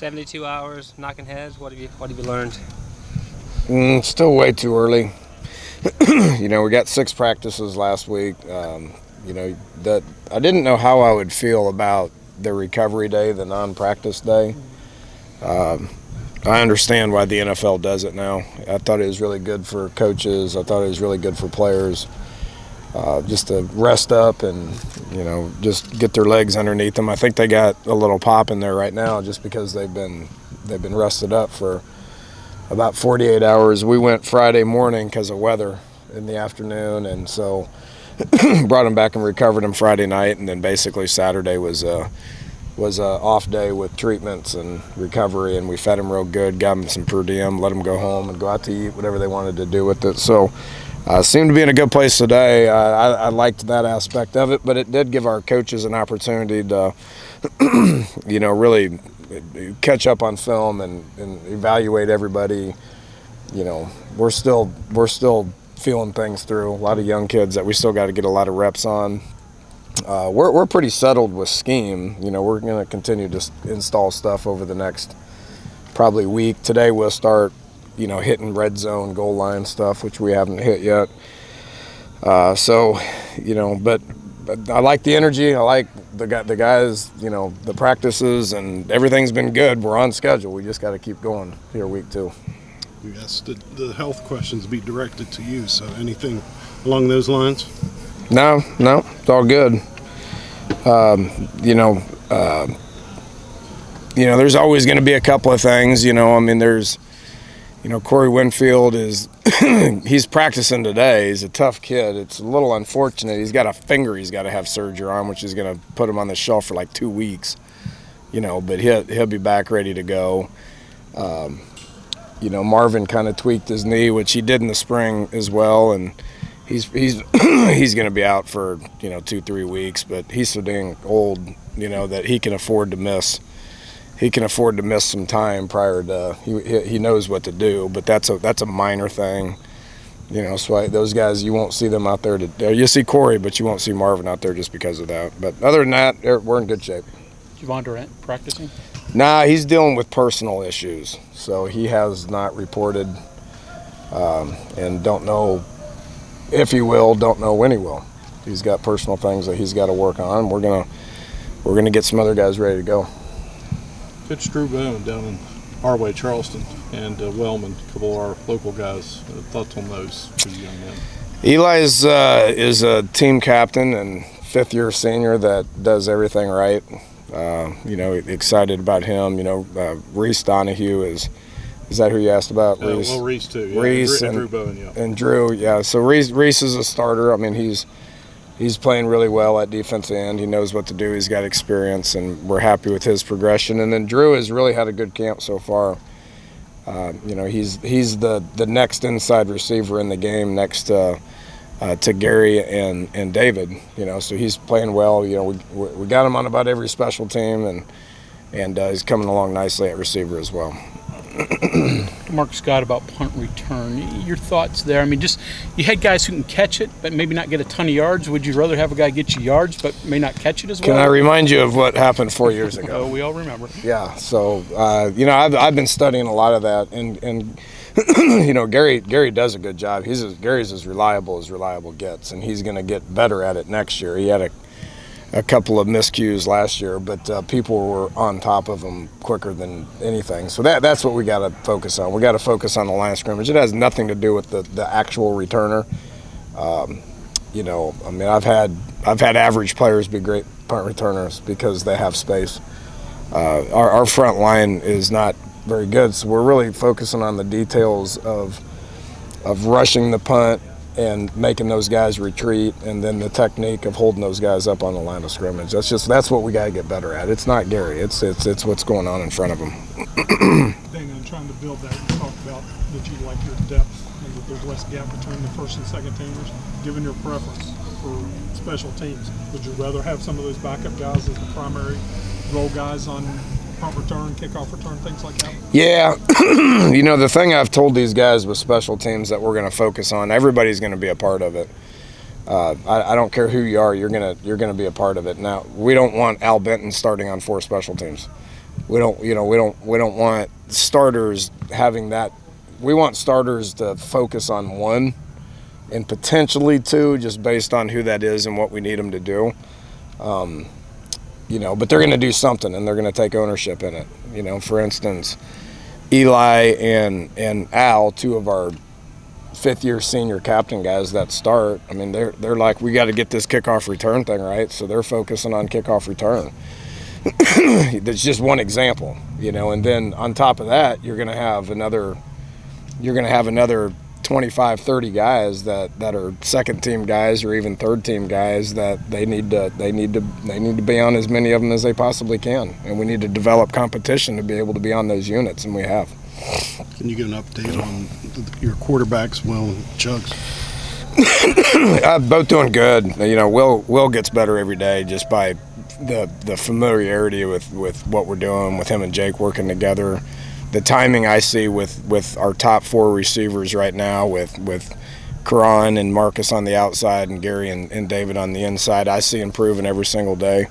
72 hours, knocking heads. What have you learned? Still way too early. We got 6 practices last week. That I didn't know how I would feel about the recovery day, the non-practice day. I understand why the NFL does it now. I thought it was really good for coaches. I thought it was really good for players, just to rest up and just get their legs underneath them. I think they got a little pop in there right now just because they've been rested up for about 48 hours. We went Friday morning because of weather in the afternoon, and so brought them back and recovered them Friday night, and then basically Saturday was a off day with treatments and recovery, and we fed them real good, got them some per diem, let them go home and go out to eat whatever they wanted to do with it. So seemed to be in a good place today. I liked that aspect of it, but it did give our coaches an opportunity to really catch up on film and evaluate everybody. We're still feeling things through. A lot of young kids that we still got to get a lot of reps on. We're pretty settled with scheme. We're going to continue to install stuff over the next probably week. Today we'll start, hitting red zone, goal line stuff, which we haven't hit yet. But I like the energy. I like the guys, the practices, and everything's been good. We're on schedule. We just got to keep going here week 2. Yes, the health questions be directed to you. So anything along those lines? No, it's all good. There's always going to be a couple of things. There's, Corey Winfield is, he's practicing today. He's a tough kid. It's a little unfortunate. He's got a finger he's got to have surgery on, which is going to put him on the shelf for like 2 weeks. But he'll be back ready to go. Marvin kind of tweaked his knee, which he did in the spring as well, and he's going to be out for 2-3 weeks. But he's so dang old, that he can afford to miss. He can afford to miss some time prior to he knows what to do. But that's a minor thing, So those guys, you won't see them out there. You'll see Corey, but you won't see Marvin out there just because of that. But other than that, we're in good shape. Javon Durant practicing? Nah, he's dealing with personal issues, so he has not reported, and don't know if he will, don't know when he will. He's got personal things that he's got to work on. We're gonna get some other guys ready to go. Coach Drew Bowen down in our way, Charleston, and Wellman, a couple of our local guys. Thoughts on those two young men? Eli is a team captain and 5th-year senior that does everything right. Excited about him. Reese Donahue is that who you asked about? Reese. Well, Reese too. Yeah. Reese and Drew Bowen, yeah. And Drew, yeah. So Reese is a starter. He's playing really well at defensive end. He knows what to do. He's got experience, and we're happy with his progression. And then Drew has really had a good camp so far. He's the next inside receiver in the game next to Gary and David, so he's playing well. We got him on about every special team, and he's coming along nicely at receiver as well. Mark Scott about punt return. Your thoughts there? You had guys who can catch it, but maybe not get a ton of yards. Would you rather have a guy get you yards, but may not catch it as well? Can I remind you of what happened 4 years ago? Oh, we all remember. Yeah. So I've been studying a lot of that, and Gary does a good job. Gary's as reliable gets, and he's going to get better at it next year. He had a couple of miscues last year, but people were on top of him quicker than anything. So that's what we got to focus on. We got to focus on the line of scrimmage. It has nothing to do with the actual returner. I've had average players be great punt returners because they have space. Our front line is not very good, so we're really focusing on the details of rushing the punt and making those guys retreat, and then the technique of holding those guys up on the line of scrimmage. That's what we got to get better at. It's not Gary. It's what's going on in front of him. I'm trying to build that. You talked about that you like your depth and that there's less gap between the first and second teamers. Given your preference for special teams, would you rather have some of those backup guys as the primary role guys on punt return, kickoff return, things like that? Yeah. The thing I've told these guys with special teams that we're going to focus on, everybody's going to be a part of it. I don't care who you are, you're gonna be a part of it. Now, we don't want Al Benton starting on 4 special teams. we don't want starters having that. We want starters to focus on one and potentially two, just based on who that is and what we need them to do. But they're going to do something, and they're going to take ownership in it. For instance, Eli and Al, two of our fifth-year senior captain guys that start, I mean, they're like, we got to get this kickoff return thing right, so they're focusing on kickoff return. That's just one example, and then on top of that, you're going to have another 25, 30 guys that are second team guys or even third team guys that they need to be on as many of them as they possibly can, and we need to develop competition to be able to be on those units, and we have. Can you give an update on your quarterbacks, Will and Chugs? Both doing good. Will gets better every day just by the familiarity with what we're doing with him and Jake working together. The timing I see with our top four receivers right now, with Karan and Marcus on the outside and Gary and David on the inside, I see improving every single day.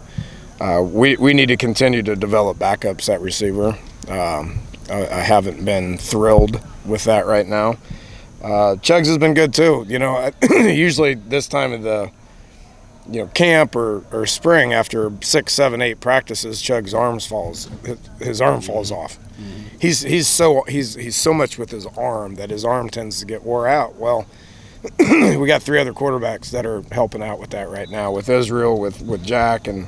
We need to continue to develop backups at receiver. I haven't been thrilled with that right now. Chugs has been good too. Usually this time of the camp or spring, after 6, 7, 8 practices, Chugs' his arm falls off. Mm-hmm. He's so much with his arm that his arm tends to get wore out. Well, we got 3 other quarterbacks that are helping out with that right now, with Israel, with Jack, and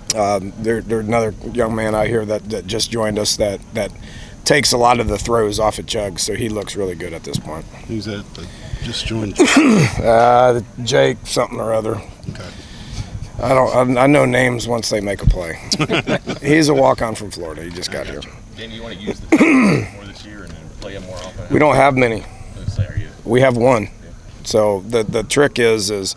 there's another young man out here that just joined us that takes a lot of the throws off at Chugs, so he looks really good at this point. Who's that just joined? Jake something or other. Okay. I know names once they make a play. He's a walk-on from Florida. He just got here. Dan, you want to use the more this year and play him more often? We don't have many. We have one. Yeah. So the trick is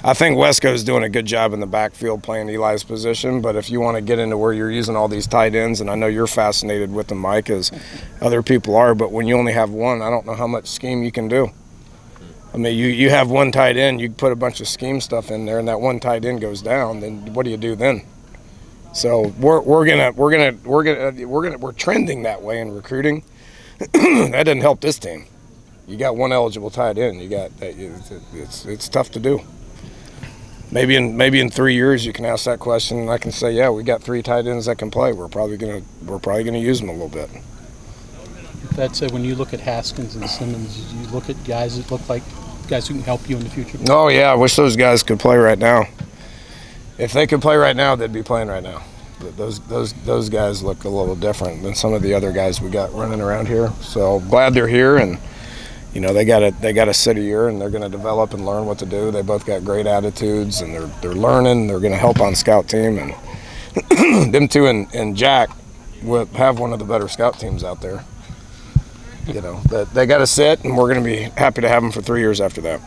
I think Wesco's doing a good job in the backfield playing Eli's position, but if you want to get into where you're using all these tight ends, and I know you're fascinated with them, Mike, as other people are, but when you only have one, I don't know how much scheme you can do. I mean, you have one tight end, you put a bunch of scheme stuff in there, and that one tight end goes down. Then what do you do then? So we're trending that way in recruiting. That doesn't help this team. You got one eligible tight end. You got it's tough to do. Maybe in 3 years you can ask that question, and I can say, yeah, we got 3 tight ends that can play. We're probably gonna use them a little bit. That said, when you look at Haskins and Simmons, you look at guys that look like guys who can help you in the future. Oh yeah, I wish those guys could play right now. If they could play right now, they'd be playing right now. Those guys look a little different than some of the other guys we got running around here. So glad they're here, and they got to sit a year, and they're going to develop and learn what to do. They both got great attitudes, and they're learning. They're going to help on scout team, and them two and Jack will have one of the better scout teams out there. They got to sit, and we're going to be happy to have them for 3 years after that.